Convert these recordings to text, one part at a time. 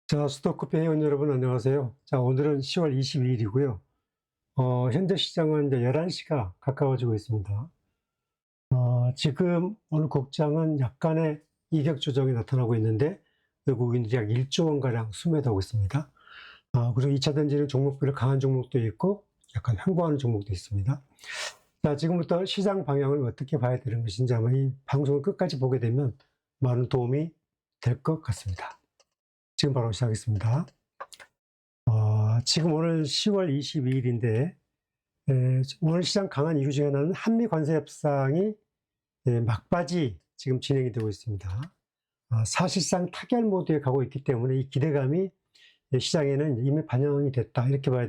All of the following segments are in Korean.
자, 스토크피 회원 여러분 안녕하세요. 자, 오늘은 10월 22일이고요. 현재 시장은 이제 11시가 가까워지고 있습니다. 지금 오늘 국장은 약간의 이격 조정이 나타나고 있는데 외국인들이 약 1조 원가량 수매하고 있습니다. 그리고 2차 던지는 종목별로 강한 종목도 있고 약간 횡보하는 종목도 있습니다. 자, 지금부터 시장 방향을 어떻게 봐야 되는 것인지 아마 이 방송을 끝까지 보게 되면 많은 도움이 될 것 같습니다. 지금 바로 시작하겠습니다. 지금 오늘 10월 22일인데, 오늘 시장 강한 이유 중에 하나는 한미 관세 협상이 막바지 지금 진행이 되고 있습니다. 사실상 타결 모드에 가고 있기 때문에 이 기대감이 시장에는 이미 반영이 됐다 이렇게 봐야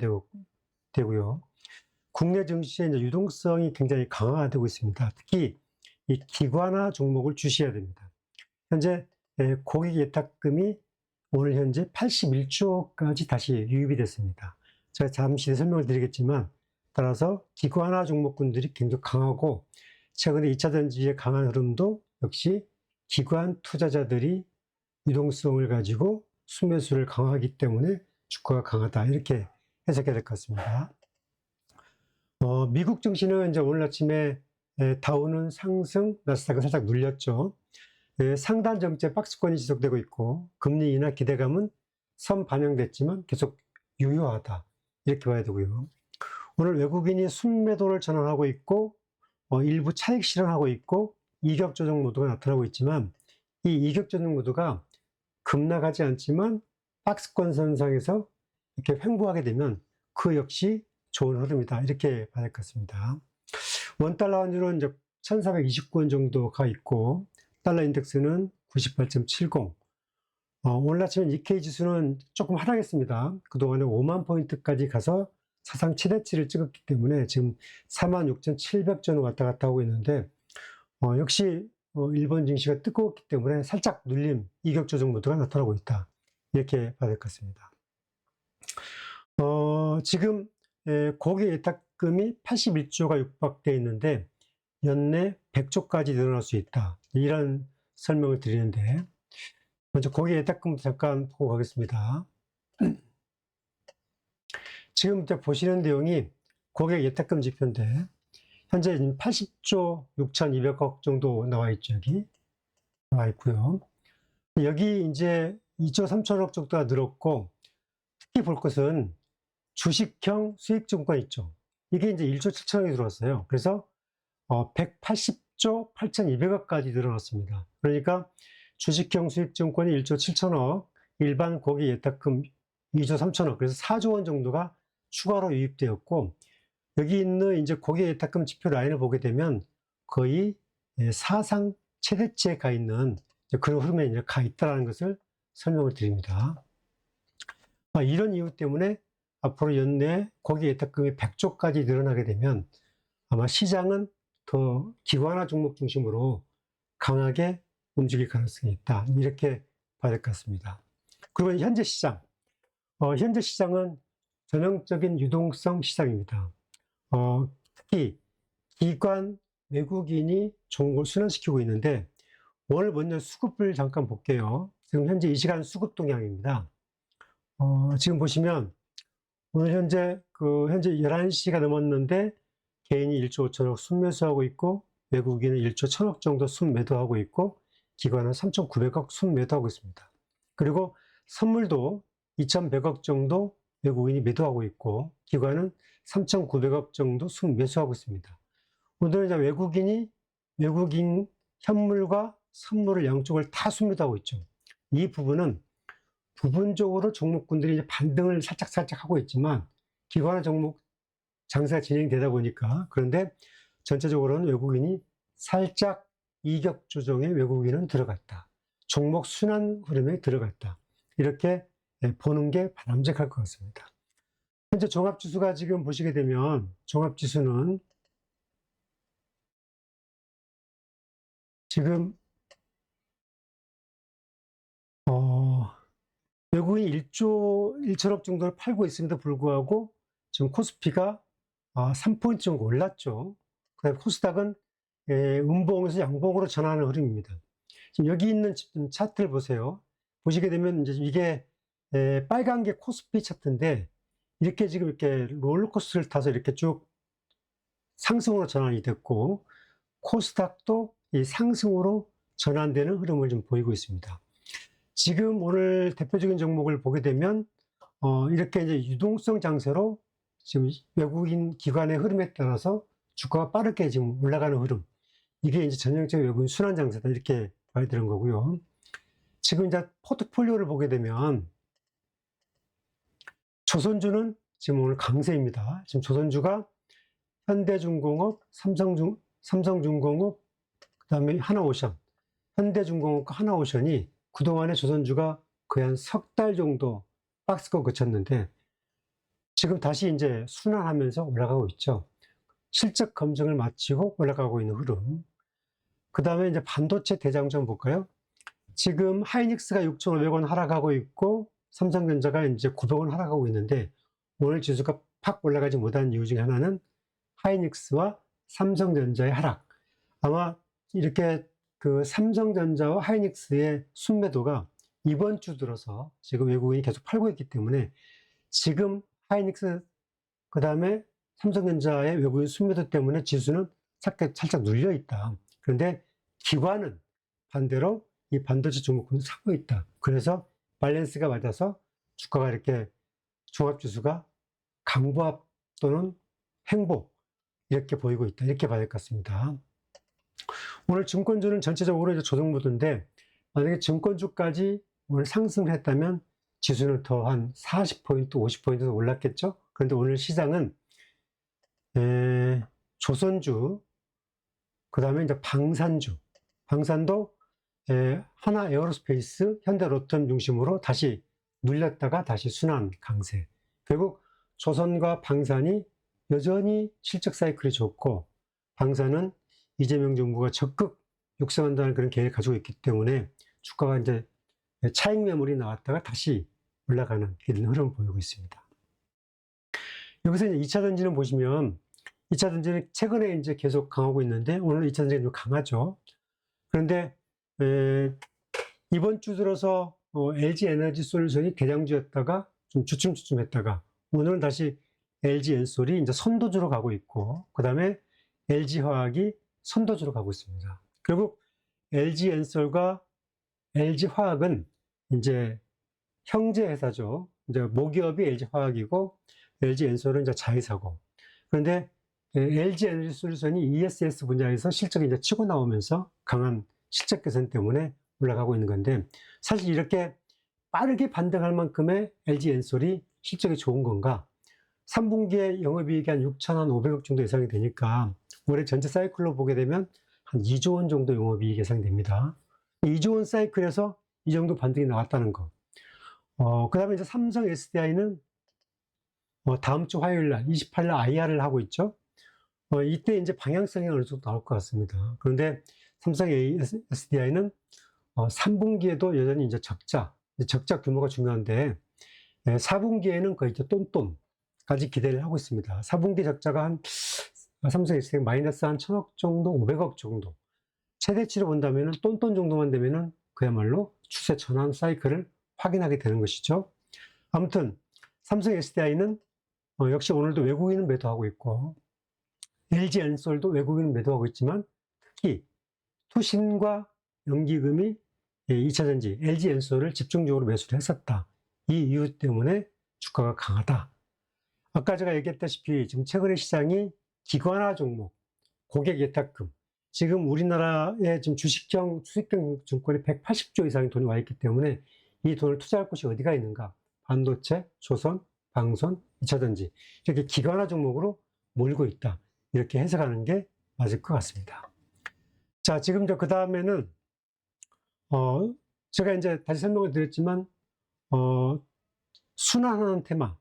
되고요. 국내 증시의 이제 유동성이 굉장히 강화되고 있습니다. 특히 이 기관화 종목을 주시해야 됩니다. 현재 고객 예탁금이 오늘 현재 81조까지 다시 유입이 됐습니다. 제가 잠시 설명을 드리겠지만, 따라서 기관화 종목군들이 굉장히 강하고, 최근에 2차 전지의 강한 흐름도 역시 기관 투자자들이 유동성을 가지고 수매수를 강화하기 때문에 주가가 강하다. 이렇게 해석해야 될 것 같습니다. 미국 증시는 이제 오늘 아침에 다우는 상승, 나스닥은 살짝 눌렸죠. 상단 정체 박스권이 지속되고 있고 금리 인하 기대감은 선 반영됐지만 계속 유효하다 이렇게 봐야 되고요. 오늘 외국인이 순매도를 전환하고 있고 일부 차익 실현하고 있고 이격 조정 모드가 나타나고 있지만 이 이격 조정 모드가 급락하지 않지만 박스권 선상에서 이렇게 횡보하게 되면 그 역시 좋은 흐름이다 이렇게 봐야 될 것 같습니다. 원달러 환율은 이제 1429원 정도 가 있고 달러 인덱스는 98.70. 오늘 아침에 니케이 지수는 조금 하락했습니다. 그동안에 5만 포인트까지 가서 사상 최대치를 찍었기 때문에 지금 46,700전 왔다 갔다 하고 있는데, 역시 일본 증시가 뜨거웠기 때문에 살짝 눌림, 이격 조정 모드가 나타나고 있다. 이렇게 봐야 될 것 같습니다. 지금 고객 예탁금이 81조가 육박되어 있는데 연내 100조까지 늘어날 수 있다. 이런 설명을 드리는데, 먼저 고객 예탁금부터 잠깐 보고 가겠습니다. 지금 보시는 내용이 고객 예탁금 지표인데, 현재 80조 6,200억 정도 나와 있죠. 여기 나와 있고요. 여기 이제 2조 3천억 정도가 늘었고, 특히 볼 것은 주식형 수익증권 있죠. 이게 이제 1조 7천억이 들어왔어요. 그래서 180조 8,200억까지 늘어났습니다. 그러니까 주식형 수익증권이 1조 7천억, 일반 고객 예탁금 2조 3천억, 그래서 4조 원 정도가 추가로 유입되었고, 여기 있는 이제 고객 예탁금 지표 라인을 보게 되면 거의 사상 최대치에 가 있는 그런 흐름에 이제 가 있다는 것을 설명을 드립니다. 이런 이유 때문에 앞으로 연내 고객 예탁금이 100조까지 늘어나게 되면 아마 시장은 더 기관화 종목 중심으로 강하게 움직일 가능성이 있다. 이렇게 봐야 될 것 같습니다. 그리고 현재 시장. 현재 시장은 전형적인 유동성 시장입니다. 특히 기관 외국인이 종목을 순환시키고 있는데, 오늘 먼저 수급을 잠깐 볼게요. 지금 현재 이 시간 수급 동향입니다. 지금 보시면 오늘 현재 현재 11시가 넘었는데 개인이 1조 5천억 순매수하고 있고 외국인은 1조 1천억 정도 순매도하고 있고 기관은 3,900억 순매도하고 있습니다. 그리고 선물도 2,100억 정도 외국인이 매도하고 있고 기관은 3,900억 정도 순매수하고 있습니다. 오늘은 이제 외국인 현물과 선물을 양쪽을 다 순매도하고 있죠. 이 부분은 부분적으로 종목군들이 이제 반등을 살짝 하고 있지만 기관화 종목 장세가 진행되다 보니까, 그런데 전체적으로는 외국인이 살짝 이격 조정에 외국인은 들어갔다. 종목 순환 흐름에 들어갔다. 이렇게 보는 게 바람직할 것 같습니다. 현재 종합지수가 지금 보시게 되면 종합지수는 지금 외국인 1조 1천억 정도를 팔고 있음에도 불구하고 지금 코스피가 3포인트 정도 올랐죠. 그다음에 코스닥은 음봉에서 양봉으로 전환하는 흐름입니다. 지금 여기 있는 차트를 보세요. 보시게 되면 이제 이게 빨간 게 코스피 차트인데, 이렇게 지금 이렇게 롤러코스터를 타서 이렇게 쭉 상승으로 전환이 됐고, 코스닥도 이 상승으로 전환되는 흐름을 좀 보이고 있습니다. 지금 오늘 대표적인 종목을 보게 되면, 이렇게 이제 유동성 장세로 지금 외국인 기관의 흐름에 따라서 주가가 빠르게 지금 올라가는 흐름. 이게 이제 전형적인 외국인 순환 장세다. 이렇게 봐야 되는 거고요. 지금 이제 포트폴리오를 보게 되면, 조선주는 지금 오늘 강세입니다. 지금 조선주가 현대중공업, 삼성중공업, 그 다음에 하나오션, 현대중공업과 하나오션이 그동안에 조선주가 거의 한 석 달 정도 박스권 그쳤는데, 지금 다시 이제 순환하면서 올라가고 있죠. 실적 검증을 마치고 올라가고 있는 흐름. 그 다음에 이제 반도체 대장 좀 볼까요? 지금 하이닉스가 6,500원 하락하고 있고, 삼성전자가 이제 900원 하락하고 있는데, 오늘 지수가 팍 올라가지 못한 이유 중에 하나는 하이닉스와 삼성전자의 하락. 아마 이렇게 그 삼성전자와 하이닉스의 순매도가 이번 주 들어서 지금 외국인이 계속 팔고 있기 때문에, 지금 하이닉스, 그 다음에 삼성전자의 외국인 순매도 때문에 지수는 살짝 눌려 있다. 그런데 기관은 반대로 이 반도체 종목군을 사고 있다. 그래서 밸런스가 맞아서 주가가 이렇게 종합지수가 강보합 또는 횡보 이렇게 보이고 있다. 이렇게 봐야 될 것 같습니다. 오늘 증권주는 전체적으로 이제 조정무드인데, 만약에 증권주까지 오늘 상승을 했다면 지수는 더 한 40포인트, 50포인트 올랐겠죠? 그런데 오늘 시장은 조선주, 그 다음에 이제 방산도 하나 에어로스페이스, 현대로템 중심으로 다시 눌렸다가 다시 순환 강세. 결국 조선과 방산이 여전히 실적 사이클이 좋고, 방산은 이재명 정부가 적극 육성한다는 그런 계획을 가지고 있기 때문에 주가가 이제 차익 매물이 나왔다가 다시 올라가는 이런 흐름을 보이고 있습니다. 여기서 이제 2차 전지는 보시면, 2차 전지는 최근에 이제 계속 강하고 있는데, 오늘 2차 전지가 좀 강하죠. 그런데 이번 주 들어서 LG 에너지 솔루션이 대장주였다가 좀 주춤주춤했다가, 오늘은 다시 LG 엔솔이 이제 선도주로 가고 있고, 그 다음에 LG 화학이 선도주로 가고 있습니다. 결국 LG 엔솔과 LG 화학은 이제 형제 회사죠. 이제 모기업이 LG 화학이고 LG 엔솔은 이제 자회사고. 그런데 LG 에너지 솔루션이 ESS 분야에서 실적이 이제 치고 나오면서 강한 실적 개선 때문에 올라가고 있는 건데, 사실 이렇게 빠르게 반등할 만큼의 LG 엔솔이 실적이 좋은 건가? 3분기에 영업이익이 한 6,500억 정도 예상이 되니까 올해 전체 사이클로 보게 되면 한 2조 원 정도 영업이익 예상됩니다. 2조 원 사이클에서 이 정도 반등이 나왔다는 거. 그 다음에 이제 삼성 SDI는 다음 주 화요일 날 28일 날 IR을 하고 있죠. 이때 이제 방향성이 어느 정도 나올 것 같습니다. 그런데 삼성 SDI는 3분기에도 여전히 이제 적자 규모가 중요한데, 4분기에는 거의 이제 똔똔까지 기대를 하고 있습니다. 4분기 적자가 한 삼성 SDI 마이너스 한 1,000억 정도, 500억 정도. 최대치로 본다면은 똔똔 정도만 되면은 그야말로 추세 전환 사이클을 확인하게 되는 것이죠. 아무튼 삼성 SDI는 역시 오늘도 외국인은 매도하고 있고, LG 엔솔도 외국인은 매도하고 있지만, 특히 투신과 연기금이 2차전지 LG 엔솔을 집중적으로 매수를 했었다. 이 이유 때문에 주가가 강하다. 아까 제가 얘기했다시피 지금 최근에 시장이 기관화 종목, 고객 예탁금, 지금 우리나라에 지금 주식형, 수익형 증권에 180조 이상의 돈이 와 있기 때문에 이 돈을 투자할 곳이 어디가 있는가? 반도체, 조선, 방선, 2차전지 이렇게 기관화 종목으로 몰고 있다. 이렇게 해석하는 게 맞을 것 같습니다. 자, 지금 그 다음에는 제가 이제 다시 설명을 드렸지만 순환하는 테마,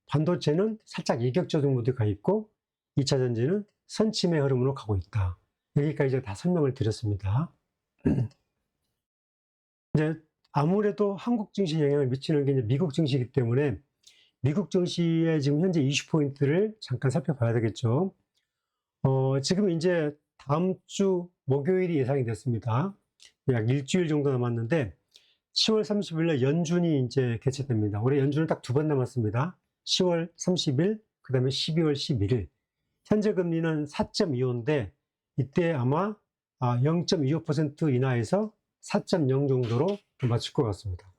반도체는 살짝 이격적인 무드가 있고 2차전지는 선침의 흐름으로 가고 있다. 여기까지 제가 다 설명을 드렸습니다. 이제 아무래도 한국 증시에 영향을 미치는 게 이제 미국 증시이기 때문에 미국 증시의 지금 현재 이슈 포인트를 잠깐 살펴봐야 되겠죠. 지금 이제 다음 주 목요일이 예상이 됐습니다. 약 일주일 정도 남았는데, 10월 30일 날 연준이 이제 개최됩니다. 올해 연준은 딱 2번 남았습니다. 10월 30일, 그 다음에 12월 11일. 현재 금리는 4.25인데, 이때 아마 0.25% 인하해서 4.0 정도로 맞출 것 같습니다.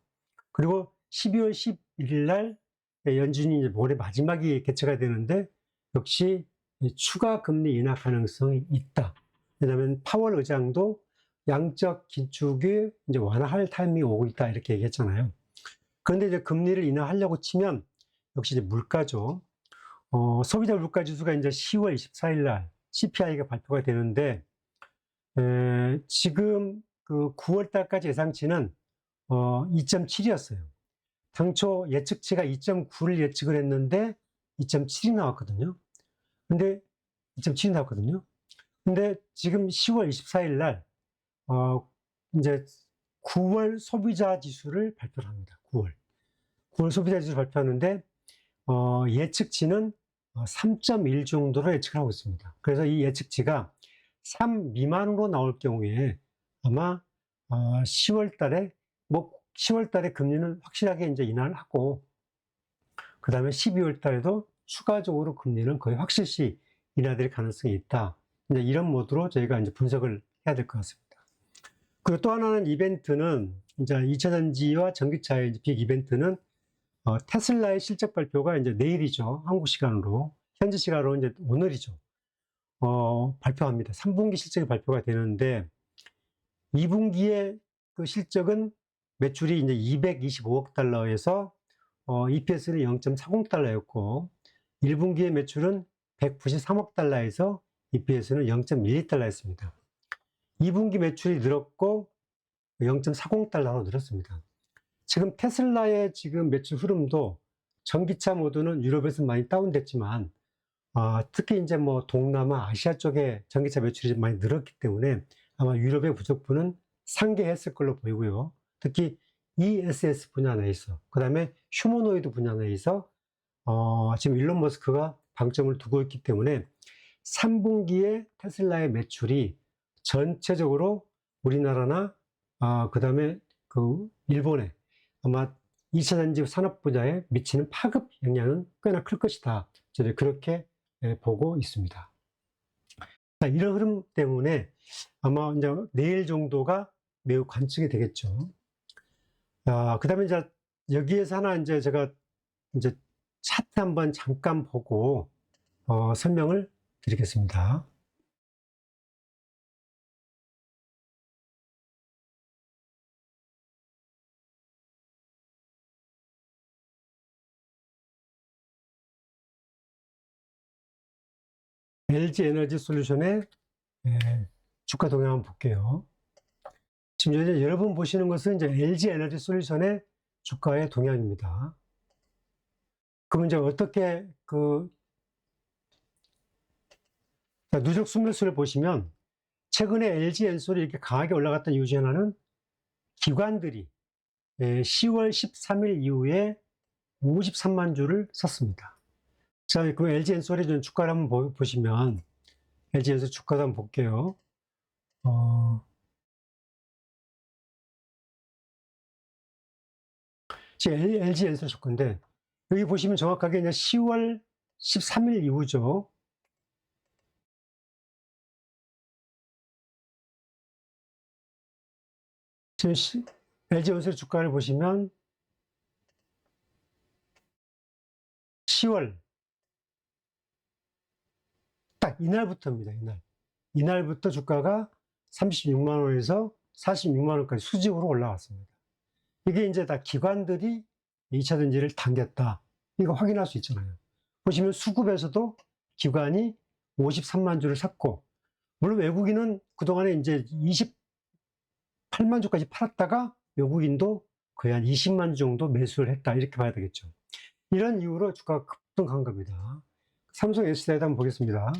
그리고 12월 11일 날 연준이 이제 올해 마지막이 개최가 되는데, 역시 추가 금리 인하 가능성이 있다. 왜냐하면 파월 의장도 양적 긴축이 이제 완화할 타이밍이 오고 있다 이렇게 얘기했잖아요. 그런데 이제 금리를 인하하려고 치면 역시 이제 물가죠. 소비자 물가 지수가 이제 10월 24일 날 CPI가 발표가 되는데, 지금 그 9월 달까지 예상치는 2.7이었어요. 당초 예측치가 2.9를 예측을 했는데 2.7이 나왔거든요. 근데 2.7이 나왔거든요. 근데 지금 10월 24일 날 이제 9월 소비자 지수를 발표를 합니다. 9월 소비자 지수를 발표하는데 예측치는 3.1 정도로 예측을 하고 있습니다. 그래서 이 예측치가 3 미만으로 나올 경우에 아마 10월 달에 10월 달에 금리는 확실하게 이제 인하를 하고, 그 다음에 12월 달에도 추가적으로 금리는 거의 확실시 인하될 가능성이 있다. 이제 이런 모드로 저희가 이제 분석을 해야 될 것 같습니다. 그리고 또 하나는 이벤트는 이제 2차 전지와 전기차의 빅 이벤트는 테슬라의 실적 발표가 이제 내일이죠. 한국 시간으로. 현지 시간으로 이제 오늘이죠. 발표합니다. 3분기 실적이 발표가 되는데, 2분기의 그 실적은 매출이 이제 225억 달러에서 EPS는 0.40달러였고, 1분기의 매출은 193억 달러에서 EPS는 0.12달러였습니다. 2분기 매출이 늘었고 0.40달러로 늘었습니다. 지금 테슬라의 지금 매출 흐름도 전기차 모드는 유럽에서 많이 다운됐지만, 특히 이제 뭐 동남아, 아시아 쪽에 전기차 매출이 많이 늘었기 때문에 아마 유럽의 부족분은 상회했을 걸로 보이고요. 특히 ESS 분야 내에서, 그 다음에 휴머노이드 분야 내에서 지금 일론 머스크가 방점을 두고 있기 때문에 3분기에 테슬라의 매출이 전체적으로 우리나라나 그 다음에 그 일본에 아마 2차 전지 산업 분야에 미치는 파급 영향은 꽤나 클 것이다. 저는 그렇게 보고 있습니다. 이런 흐름 때문에 아마 이제 내일 정도가 매우 관측이 되겠죠. 그 다음에 이제 여기에서 하나 이제 제가 이제 차트 한번 잠깐 보고 설명을 드리겠습니다. LG 에너지 솔루션의 주가 동향 한번 볼게요. 지금 이제 여러분 보시는 것은 이제 LG 에너지 솔루션의 주가의 동향입니다. 그럼 이제 어떻게 누적 순매수를 보시면 최근에 LG 엔솔이 이렇게 강하게 올라갔던 이유 중 하나는 기관들이 10월 13일 이후에 53만 주를 샀습니다. 자, 그럼 LG 엔솔의 주가를 한번 보시면 LG 엔솔 주가도 한번 볼게요. 지금 LG 엔솔 주가인데 여기 보시면 정확하게 이제 10월 13일 이후죠. 지금 LG 엔솔 주가를 보시면 10월 딱 이날부터입니다. 이날부터 주가가 36만 원에서 46만 원까지 수직으로 올라왔습니다. 이게 이제 다 기관들이 2차 전지를 당겼다. 이거 확인할 수 있잖아요. 보시면 수급에서도 기관이 53만 주를 샀고, 물론 외국인은 그동안에 이제 28만 주까지 팔았다가 외국인도 거의 한 20만 주 정도 매수를 했다. 이렇게 봐야 되겠죠. 이런 이유로 주가가 급등한 겁니다. 삼성 SDI도 한번 보겠습니다.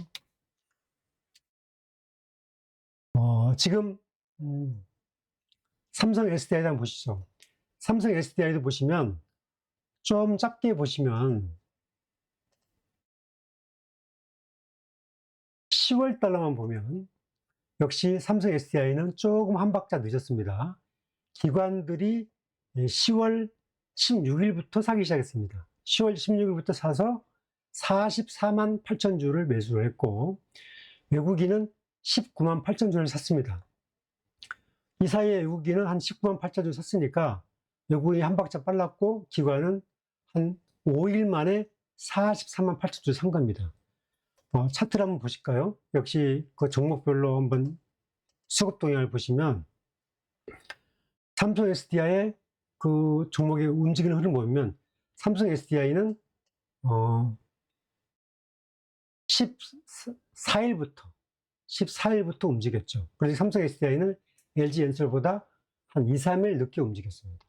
지금 삼성 SDI도 한번 보시죠. 삼성 SDI도 보시면 좀 작게 보시면 10월 달러만 보면 역시 삼성 SDI는 조금 한 박자 늦었습니다. 기관들이 10월 16일부터 사기 시작했습니다. 10월 16일부터 사서 44만 8천 주를 매수를 했고, 외국인은 19만 8천 주를 샀습니다. 이 사이에 외국인은 한 19만 8천 주 샀으니까 외국인이 한 박자 빨랐고 기관은 한 5일 만에 43만 8천 주 산 겁니다. 차트를 한번 보실까요? 역시 그 종목별로 한번 수급 동향을 보시면 삼성 SDI의 그 종목의 움직이는 흐름을 보면 삼성 SDI는 14일부터 움직였죠. 그래서 삼성 SDI는 LG 엔솔보다 한 2, 3일 늦게 움직였습니다.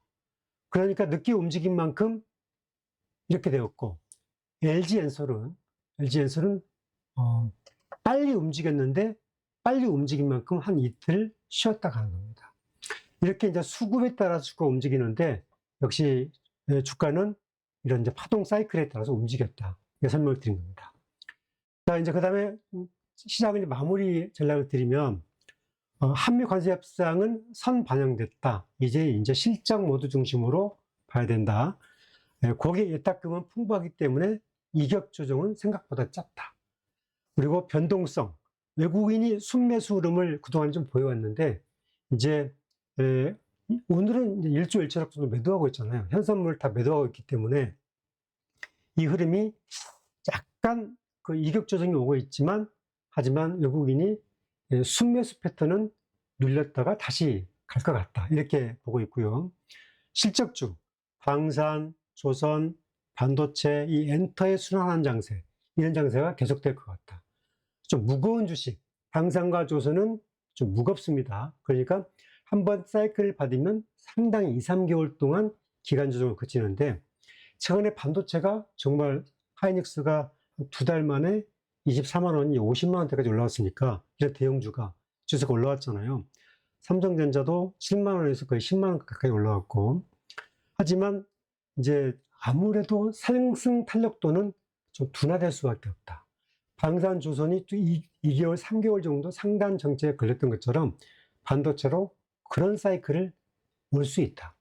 그러니까 늦게 움직인 만큼 이렇게 되었고, LG 엔솔은 빨리 움직였는데 빨리 움직인 만큼 한 이틀 쉬었다 가는 겁니다. 이렇게 이제 수급에 따라서 주가가 움직이는데, 역시 주가는 이런 이제 파동 사이클에 따라서 움직였다. 이렇게 설명을 드린 겁니다. 자, 이제 그 다음에 시장을 이제 마무리 전략을 드리면, 한미 관세 협상은 선반영됐다. 이제 실적 모드 중심으로 봐야 된다. 거기에 예탁금은 풍부하기 때문에 이격 조정은 생각보다 작다. 그리고 변동성, 외국인이 순매수 흐름을 그동안 좀 보여왔는데, 이제 오늘은 이제 1조 1천억 정도 매도하고 있잖아요. 현선물을 다 매도하고 있기 때문에 이 흐름이 약간 그 이격 조정이 오고 있지만, 하지만 외국인이 순매수 패턴은 눌렸다가 다시 갈 것 같다. 이렇게 보고 있고요. 실적주, 방산, 조선, 반도체, 이 엔터의 순환한 장세, 이런 장세가 계속될 것 같다. 좀 무거운 주식, 방산과 조선은 좀 무겁습니다. 그러니까 한번 사이클을 받으면 상당히 2, 3개월 동안 기간 조정을 거치는데, 최근에 반도체가 정말 하이닉스가 2달 만에 24만 원이 50만 원대까지 올라왔으니까, 이런 대형주가 주가가 올라왔잖아요. 삼성전자도 7만 원에서 거의 10만 원 가까이 올라왔고, 하지만 이제 아무래도 상승 탄력도는 좀 둔화될 수밖에 없다. 방산 조선이 2개월, 3개월 정도 상단 정체에 걸렸던 것처럼 반도체로 그런 사이클을 올 수 있다.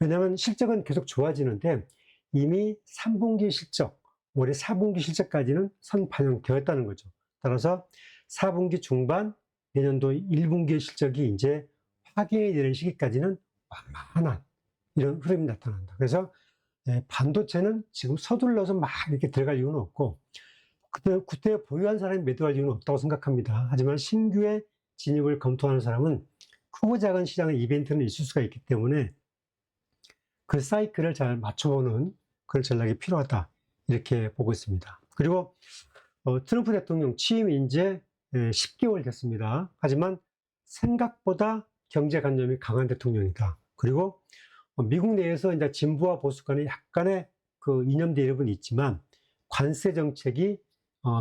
왜냐하면 실적은 계속 좋아지는데 이미 3분기 실적, 올해 4분기 실적까지는 선반영되었다는 거죠. 따라서 4분기 중반, 내년도 1분기 실적이 이제 확인이 되는 시기까지는 완만한 이런 흐름이 나타난다. 그래서 반도체는 지금 서둘러서 막 이렇게 들어갈 이유는 없고, 그때 보유한 사람이 매도할 이유는 없다고 생각합니다. 하지만 신규의 진입을 검토하는 사람은 크고 작은 시장의 이벤트는 있을 수가 있기 때문에 그 사이클을 잘 맞춰보는 그런 전략이 필요하다. 이렇게 보고 있습니다. 그리고 트럼프 대통령 취임이 이제 10개월 됐습니다. 하지만 생각보다 경제관념이 강한 대통령이다. 그리고 미국 내에서 이제 진보와 보수 간에 약간의 그 이념 대립은 있지만 관세 정책이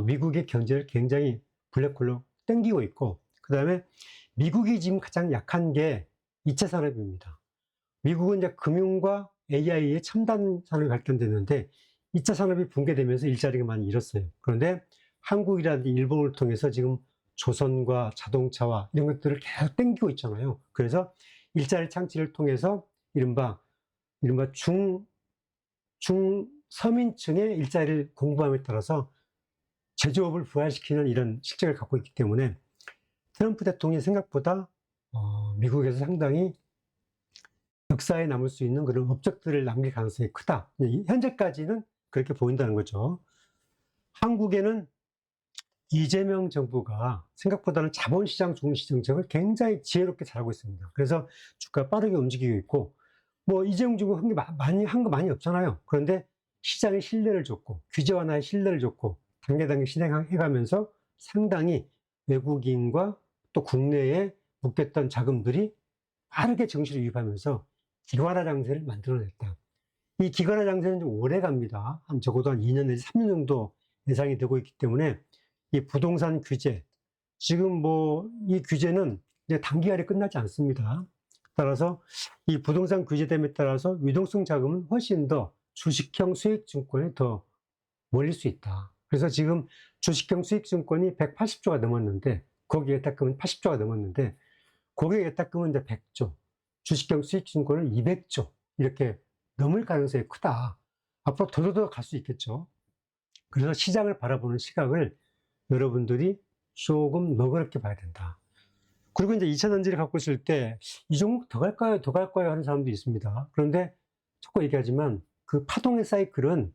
미국의 경제를 굉장히 블랙홀로 땡기고 있고, 그 다음에 미국이 지금 가장 약한 게 2차 산업입니다. 미국은 이제 금융과 AI의 첨단 산업이 발전됐는데 2차 산업이 붕괴되면서 일자리가 많이 잃었어요. 그런데 한국이라든지 일본을 통해서 지금 조선과 자동차와 이런 것들을 계속 땡기고 있잖아요. 그래서 일자리 창출을 통해서 이른바 중서민층의 일자리를 공부함에 따라서 제조업을 부활시키는 이런 실적을 갖고 있기 때문에 트럼프 대통령이 생각보다 미국에서 상당히 역사에 남을 수 있는 그런 업적들을 남길 가능성이 크다. 현재까지는 그렇게 보인다는 거죠. 한국에는 이재명 정부가 생각보다는 자본시장 중시 정책을 굉장히 지혜롭게 잘하고 있습니다. 그래서 주가 빠르게 움직이고 있고, 뭐 이재명 정부가 한 거 많이 없잖아요. 그런데 시장의 신뢰를 줬고, 규제 완화의 신뢰를 줬고, 단계단계 진행해가면서 상당히 외국인과 또 국내에 묶였던 자금들이 빠르게 정시로 유입하면서 기관화 장세를 만들어냈다. 이 기관화 장세는 좀 오래 갑니다. 적어도 한 2년 내지 3년 정도 예상이 되고 있기 때문에 이 부동산 규제, 지금 뭐 이 규제는 이제 단기간에 끝나지 않습니다. 따라서 이 부동산 규제됨에 따라서 유동성 자금은 훨씬 더 주식형 수익증권에 더 몰릴 수 있다. 그래서 지금 주식형 수익증권이 180조가 넘었는데, 거기 예탁금은 80조가 넘었는데, 거기에 예탁금은 이제 100조, 주식형 수익증권은 200조, 이렇게 넘을 가능성이 크다. 앞으로 더더더 갈 수 있겠죠. 그래서 시장을 바라보는 시각을 여러분들이 조금 너그럽게 봐야 된다. 그리고 이제 2차 전지를 갖고 있을 때 이 종목 더 갈까요? 더 갈까요? 하는 사람도 있습니다. 그런데 자꾸 얘기하지만 그 파동의 사이클은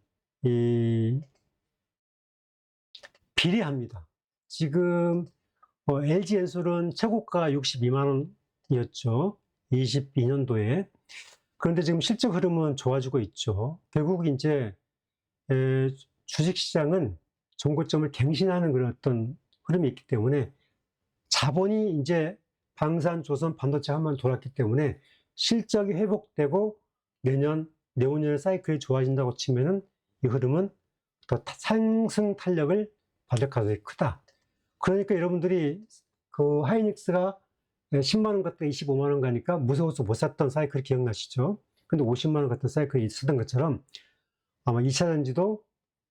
비례합니다. 지금 LG 엔솔은 최고가 62만 원이었죠. 22년도에. 그런데 지금 실적 흐름은 좋아지고 있죠. 결국 이제 주식시장은 정고점을 갱신하는 그런 어떤 흐름이 있기 때문에 자본이 이제 방산, 조선, 반도체 한번 돌았기 때문에 실적이 회복되고 내후년에 사이클이 좋아진다고 치면은 이 흐름은 더 상승 탄력을 받을 가능성이 크다. 그러니까 여러분들이 그 하이닉스가 10만 원 갔다 25만 원 가니까 무서워서 못 샀던 사이클 기억나시죠? 근데 50만 원 같은 사이클이 있었던 것처럼 아마 2차 전지도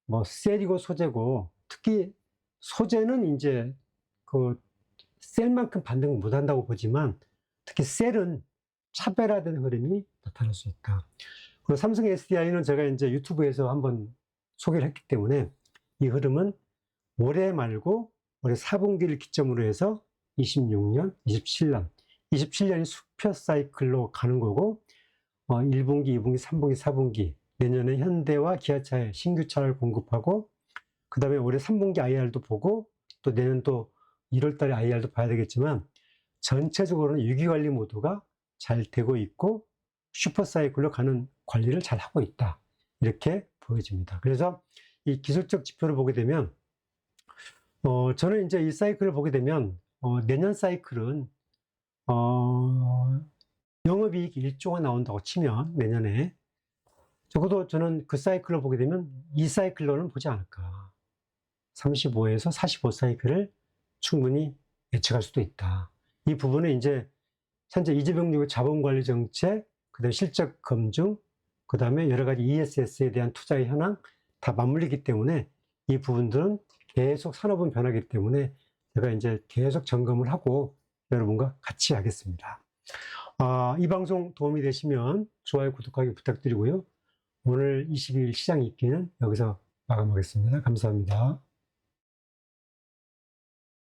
뭐 셀이고 소재고, 특히 소재는 이제 그 셀만큼 반등을 못 한다고 보지만 특히 셀은 차별화된 흐름이 나타날 수 있다. 그리고 삼성 SDI는 제가 이제 유튜브에서 한번 소개를 했기 때문에 이 흐름은 올해 말고 올해 4분기를 기점으로 해서 26년, 27년이 수표 사이클로 가는 거고, 1분기, 2분기, 3분기, 4분기, 내년에 현대와 기아차에 신규 차를 공급하고, 그 다음에 올해 3분기 IR도 보고, 또 내년 또 1월 달에 IR도 봐야 되겠지만, 전체적으로는 위기관리 모드가 잘 되고 있고, 슈퍼 사이클로 가는 관리를 잘 하고 있다. 이렇게 보여집니다. 그래서 이 기술적 지표를 보게 되면, 저는 이제 이 사이클을 보게 되면, 내년 사이클은, 영업이익 1조가 나온다고 치면, 내년에. 적어도 저는 그 사이클을 보게 되면 이 사이클로는 보지 않을까. 35에서 45 사이클을 충분히 예측할 수도 있다. 이 부분은 이제 현재 이재명 정부의 자본관리 정책, 그 다음에 실적 검증, 그 다음에 여러 가지 ESS에 대한 투자의 현황 다 맞물리기 때문에 이 부분들은 계속 산업은 변하기 때문에 제가 이제 계속 점검을 하고 여러분과 같이 하겠습니다. 이 방송 도움이 되시면 좋아요, 구독하기 부탁드리고요. 오늘 22일 시장 읽기는 여기서 마감하겠습니다. 감사합니다.